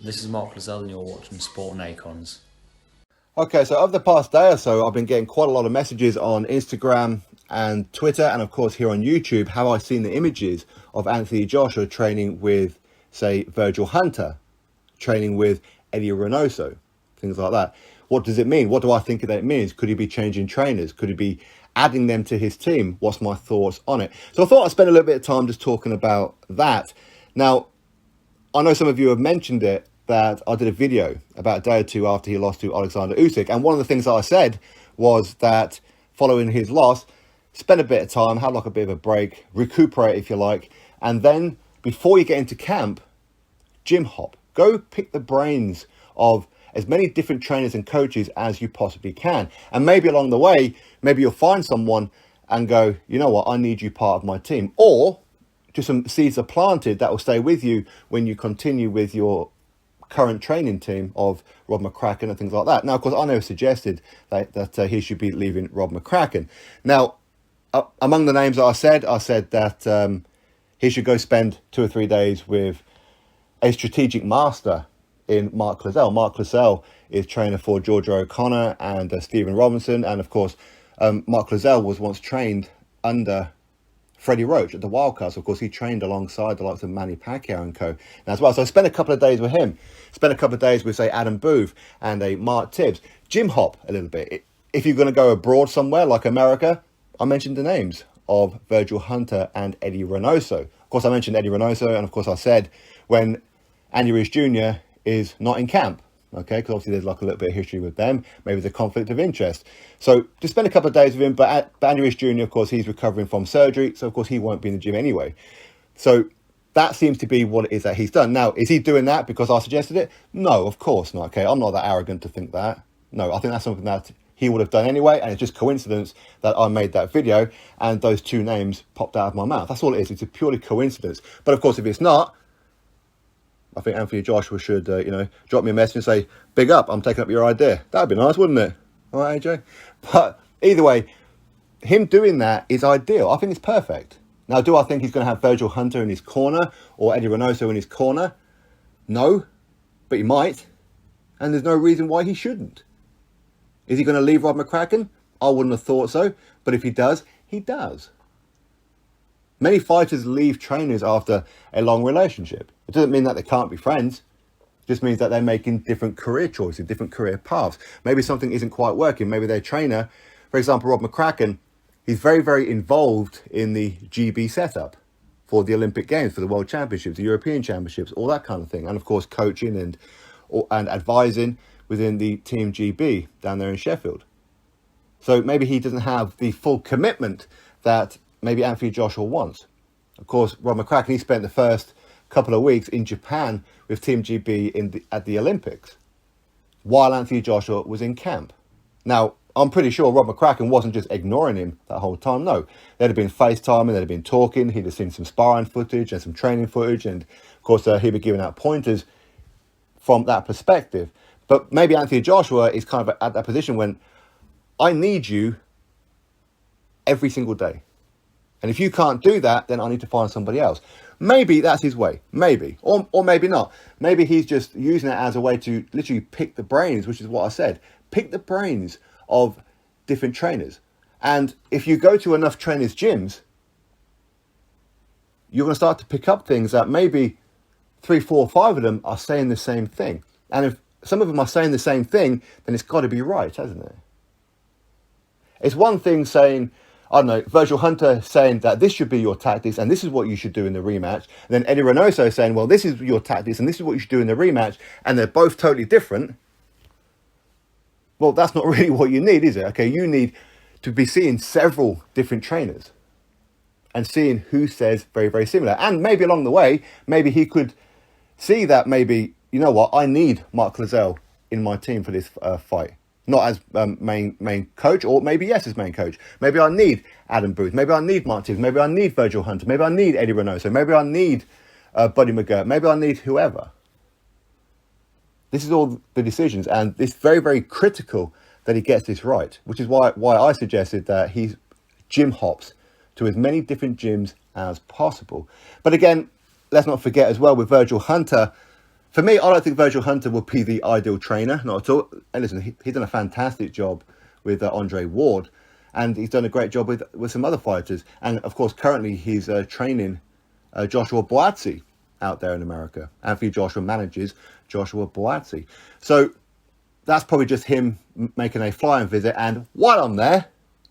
This is Mark Lozelle and you're watching Sport and Acons. Okay, so over the past day or so, I've been getting quite a lot of messages on Instagram and Twitter, and of course here on YouTube, have I seen the images of Anthony Joshua training with, say, Virgil Hunter, training with Eddy Reynoso, things like that. What does it mean? What do I think that it means? Could he be changing trainers? Could he be adding them to his team? What's my thoughts on it? So I thought I'd spend a little bit of time just talking about that. Now, I know some of you have mentioned it, that I did a video about a day or two after he lost to Alexander Usyk. And one of the things that I said was that following his loss, spend a bit of time, have like a bit of a break, recuperate if you like. And then before you get into camp, gym hop. Go pick the brains of as many different trainers and coaches as you possibly can. And maybe along the way, maybe you'll find someone and go, you know what, I need you part of my team. Or just some seeds are planted that will stay with you when you continue with your current training team of Rob McCracken and things like that. Now, of course, I never suggested that he should be leaving Rob McCracken. Now, among the names that I said that he should go spend 2 or 3 days with a strategic master in Mark Lozelle. Mark Lozelle is trainer for Georgia O'Connor and Stephen Robinson. And of course, Mark Lozelle was once trained under Freddie Roach at the Wildcats. Of course, he trained alongside the likes of Manny Pacquiao and co. As well. So I spent a couple of days with him. Spent a couple of days with, say, Adam Booth and a Mark Tibbs. Gym hop a little bit. If you're going to go abroad somewhere like America, I mentioned the names of Virgil Hunter and Eddy Reynoso. Of course, I mentioned Eddy Reynoso, and of course I said when Andy Ruiz Jr. is not in camp. Okay, because obviously there's like a little bit of history with them. Maybe there's a conflict of interest. So just spend a couple of days with him. But Andy Ruiz Jr., of course, he's recovering from surgery. So, of course, he won't be in the gym anyway. So that seems to be what it is that he's done. Now, is he doing that because I suggested it? No, of course not. Okay, I'm not that arrogant to think that. No, I think that's something that he would have done anyway. And it's just coincidence that I made that video and those two names popped out of my mouth. That's all it is. It's a purely coincidence. But, of course, if it's not, I think Anthony Joshua should, drop me a message and say, big up, I'm taking up your idea. That'd be nice, wouldn't it? All right, AJ? But either way, him doing that is ideal. I think it's perfect. Now, do I think he's going to have Virgil Hunter in his corner or Eddy Reynoso in his corner? No, but he might. And there's no reason why he shouldn't. Is he going to leave Rob McCracken? I wouldn't have thought so. But if he does, he does. Many fighters leave trainers after a long relationship. It doesn't mean that they can't be friends. It just means that they're making different career choices, different career paths. Maybe something isn't quite working. Maybe their trainer, for example, Rob McCracken, he's very, very involved in the GB setup for the Olympic Games, for the World Championships, the European Championships, all that kind of thing. And of course, coaching and advising within the Team GB down there in Sheffield. So maybe he doesn't have the full commitment that maybe Anthony Joshua wants. Of course, Rob McCracken, he spent the first couple of weeks in Japan with Team GB at the Olympics, while Anthony Joshua was in camp. Now, I'm pretty sure Rob McCracken wasn't just ignoring him that whole time. No, they'd have been FaceTiming, they'd have been talking, he'd have seen some sparring footage and some training footage, and of course he'd be giving out pointers from that perspective. But maybe Anthony Joshua is kind of at that position when I need you every single day. And if you can't do that, then I need to find somebody else. Maybe that's his way. Maybe. Or maybe not. Maybe he's just using it as a way to literally pick the brains, which is what I said. Pick the brains of different trainers. And if you go to enough trainers' gyms, you're going to start to pick up things that maybe 3, 4, 5 of them are saying the same thing. And if some of them are saying the same thing, then it's got to be right, hasn't it? It's one thing saying, I don't know, Virgil Hunter saying that this should be your tactics and this is what you should do in the rematch. And then Eddy Reynoso saying, well, this is your tactics and this is what you should do in the rematch. And they're both totally different. Well, that's not really what you need, is it? Okay, you need to be seeing several different trainers and seeing who says very, very similar. And maybe along the way, maybe he could see that maybe, you know what, I need Mark Lozelle in my team for this fight. Not as main coach, or maybe yes as main coach. Maybe I need Adam Booth. Maybe I need Mark Tibbs. Maybe I need Virgil Hunter. Maybe I need Eddy Reynoso. Maybe I need Buddy McGirt. Maybe I need whoever. This is all the decisions, and it's very, very critical that he gets this right, which is why I suggested that he gym hops to as many different gyms as possible. But again, let's not forget as well with Virgil Hunter, For me, I don't think Virgil Hunter will be the ideal trainer, not at all. And listen, he's done a fantastic job with Andre Ward, and he's done a great job with some other fighters. And of course, currently he's training Joshua Buatsi out there in America. Anthony Joshua manages Joshua Buatsi. So that's probably just him making a flying visit. And while I'm there,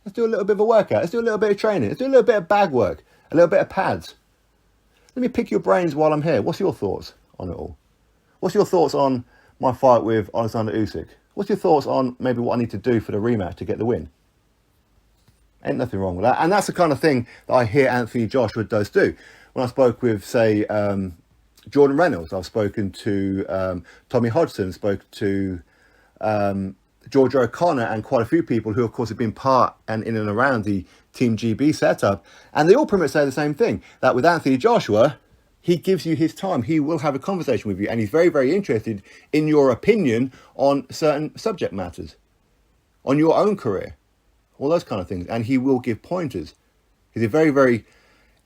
let's do a little bit of a workout. Let's do a little bit of training. Let's do a little bit of bag work, a little bit of pads. Let me pick your brains while I'm here. What's your thoughts on it all? What's your thoughts on my fight with Alexander Usyk? What's your thoughts on maybe what I need to do for the rematch to get the win? Ain't nothing wrong with that. And that's the kind of thing that I hear Anthony Joshua does do. When I spoke with, say, Jordan Reynolds, I've spoken to Tommy Hodgson, spoke to George O'Connor, and quite a few people who, of course, have been part and in and around the Team GB setup. And they all pretty much say the same thing, that with Anthony Joshua, he gives you his time. He will have a conversation with you, and he's very, very interested in your opinion on certain subject matters, on your own career, all those kind of things. And he will give pointers. He's a very, very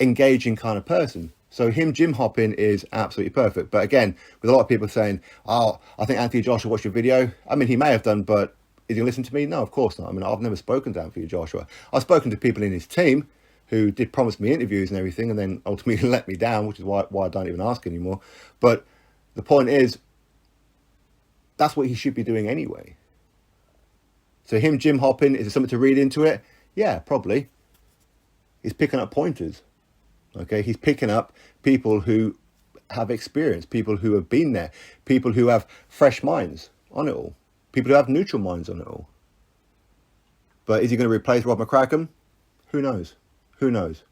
engaging kind of person. So him gym hopping is absolutely perfect. But again, with a lot of people saying, oh, I think Anthony Joshua watched your video. I mean, he may have done, but is he going to listen to me? No, of course not. I mean, I've never spoken to Anthony Joshua. I've spoken to people in his team who did promise me interviews and everything, and then ultimately let me down, which is why I don't even ask anymore. But the point is, that's what he should be doing anyway. So him gym hopping, is there something to read into it? Yeah, probably. He's picking up pointers. Okay, he's picking up people who have experience, people who have been there, people who have fresh minds on it all, people who have neutral minds on it all. But is he going to replace Rob McCracken? Who knows? Who knows?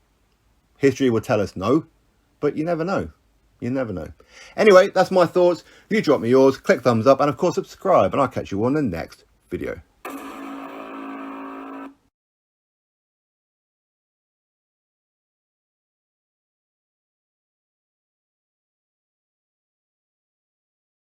History will tell us no, but you never know. You never know. Anyway, that's my thoughts. You drop me yours, click thumbs up, and of course subscribe, and I'll catch you on the next video.